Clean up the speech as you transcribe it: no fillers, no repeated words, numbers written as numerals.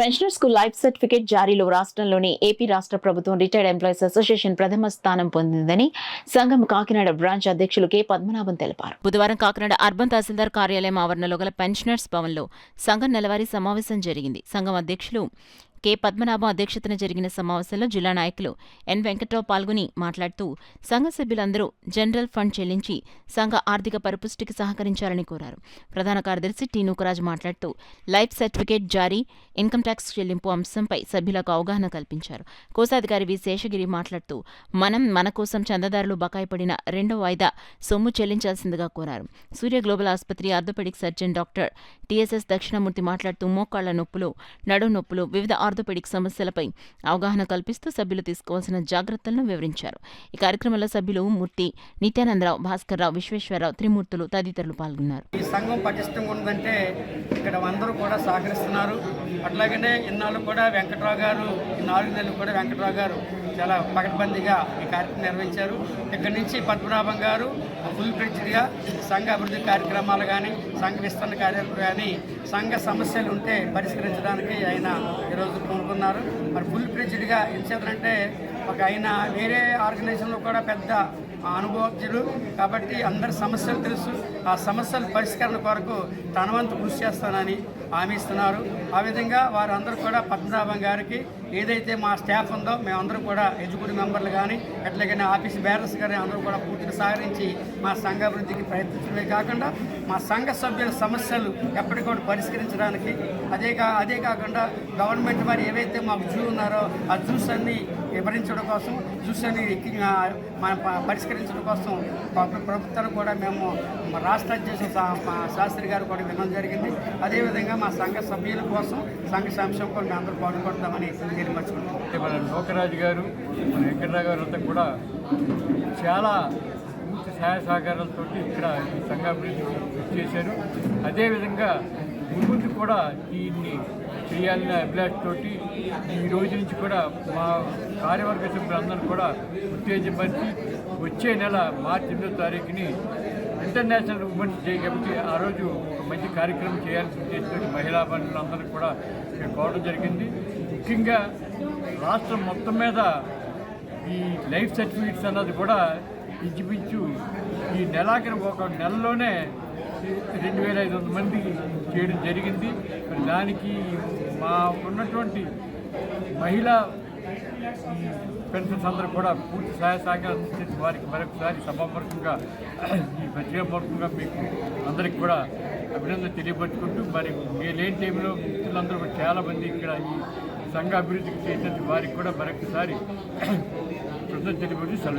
Pensioners కు life certificate జారీలో రాష్ట్రంలోని AP రాష్ట్ర ప్రభుత్వం రిటైర్డ్ ఎంప్లాయీస్ అసోసియేషన్ ప్రథమ స్థానం పొందిందని సంఘం కాకినాడ బ్రాంచ్ అధ్యక్షులు కె పద్మనాభం తెలిపారు. బుధవారం కాకినాడ అర్బన్ తహసీల్దార్ కార్యాలయం ఆవరణలో గల పెన్షనర్స్ భవన్లో సంఘం నెలవారీ సమావేశం జరిగింది. సంఘం అధ్యక్షులు కె పద్మనాభం అధ్యక్షతన జరిగిన సమావేశంలో జిల్లా నాయకులు ఎన్ వెంకట్రావు పాల్గొని మాట్లాడుతూ సంఘ సభ్యులందరూ జనరల్ ఫండ్ చెల్లించి సంఘ ఆర్థిక పరిపుష్టికి సహకరించాలని కోరారు. ప్రధాన కార్యదర్శి టి నూకరాజు మాట్లాడుతూ లైఫ్ సర్టిఫికేట్ జారీ, ఇన్కమ్ ట్యాక్స్ చెల్లింపు అంశంపై సభ్యులకు అవగాహన కల్పించారు. కోశాధికారి వి శేషగిరి మాట్లాడుతూ మన కోసం చందాదారులు బకాయి పడిన రెండో వాయిదా సొమ్ము చెల్లించాల్సిందిగా కోరారు. సూర్య గ్లోబల్ ఆసుపత్రి orthopaedic surgeon doctor TSS Dakshinamurthy మాట్లాడుతూ మోకాళ్ల నొప్పులు, నడుము నొప్పులు, వివిధ ఆర్థోపెడిక్ సమస్యలపై అవగాహన కల్పిస్తూ సభ్యులు తీసుకోవాల్సిన జాగ్రత్తలను వివరించారు. ఈ కార్యక్రమంలో సభ్యులు మూర్తి, నిత్యానందరావు, భాస్కర్రావు, విశ్వేశ్వరరావు, త్రిమూర్తులు తదితరులు పాల్గొన్నారు. ఈ సంఘం పటిష్టంగా ఉందంటే ఇక్కడ అందరూ కూడా సహకరిస్తున్నారు. అట్లాగనే ఇన్నాళ్ళు కూడా వెంకట్రావు గారు, ఈ 4 నెలలు కూడా వెంకట్రావు గారు చాలా పకడ్బందీగా ఈ కార్యక్రమం నిర్వహించారు. ఇక్కడి నుంచి పద్మనాభం గారు ఫుల్ ఫ్లెడ్జ్డ్గా సంఘ అభివృద్ధి కార్యక్రమాలు కానీ, సంఘ విస్తరణ కార్యాలు కానీ, సంఘ సమస్యలు ఉంటే పరిష్కరించడానికి ఆయన ఈరోజు కోరుకున్నారు. మరి ఫుల్ ఫ్లెడ్జ్డ్గా ఏం చేద్దంటే ఆయన వేరే ఆర్గనైజేషన్లో కూడా పెద్ద అనుభవజ్ఞులు కాబట్టి అందరి సమస్యలు తెలుసు. ఆ సమస్యల పరిష్కరణ కొరకు తన వంతు కృషి చేస్తానని హామీ ఇస్తున్నారు. ఆ విధంగా వారందరూ కూడా పద్మనాభం గారికి ఏదైతే మా స్టాఫ్ ఉందో మేమందరూ కూడా ఎగ్జిక్యూటివ్ మెంబర్లు కానీ, ఎట్లాగైనా ఆఫీస్ బేరర్స్ కానీ అందరూ కూడా పూర్తిగా సహకరించి మా సంఘ అభివృద్ధికి ప్రయత్నించడమే కాకుండా మా సంఘ సభ్యుల సమస్యలు ఎప్పటికప్పుడు పరిష్కరించడానికి, అదే కాకుండా గవర్నమెంట్ మరి ఏవైతే మాకు జూ ఉన్నారో ఆ జూస్ అన్ని వివరించడం కోసం, జూస్ అన్ని పరిష్కరించడం కోసం ప్రభుత్వాన్ని కూడా మేము రాష్ట్ర అధ్యక్షుడు శాస్త్రి గారు కూడా వినడం జరిగింది. అదేవిధంగా మా సంఘ సభ్యుల కోసం, సంఘ సంక్షేమం కోసం అందరూ పాటుపడతామని తెలియపరచుకుంటాం. మన నూకరాజు గారు, మన వెంకటరావు గారు అంతా కూడా చాలా పూర్తి సహాయ సహకారాలతో ఇక్కడ ఈ సంఘ అభివృద్ధికి కృషి చేశారు. అదేవిధంగా ముందు కూడా దీన్ని చేయాలనే అభిలాషతోటి ఈ రోజు నుంచి కూడా మా కార్యవర్గ సభ్యులందరూ కూడా ఉత్తేజపరిచి వచ్చే నెల మార్చి 8వ తారీఖుని ఇంటర్నేషనల్ ఉమెన్స్ డే కాబట్టి ఆ రోజు ఒక మంచి కార్యక్రమం చేయాల్సిన ఉద్దేశంతో మహిళా బంధువులందరూ కూడా కోవడం జరిగింది. ముఖ్యంగా రాష్ట్రం మొత్తం మీద ఈ లైఫ్ సర్టిఫికేట్స్ అన్నది కూడా ఇంచుమించు ఈ నెలాఖరు ఒక నెలలోనే 2500 మంది చేయడం జరిగింది. మరి దానికి మా ఉన్నటువంటి మహిళా పెన్షన్స్ అందరూ కూడా పూర్తి సహాయ సహకారం అందించేసి వారికి మరొకసారి సభాపూర్వకంగా ఈ పత్రికాపూర్వకంగా మీకు అందరికి కూడా అభినందన తెలియపరుచుకుంటూ, మరి లేని టైంలో మిత్రులందరూ కూడా చాలామంది ఇక్కడ ఈ సంఘ అభివృద్ధికి చేసేందుకు వారికి కూడా మరొకసారి కృతజ్ఞతలు తెలియపరుచు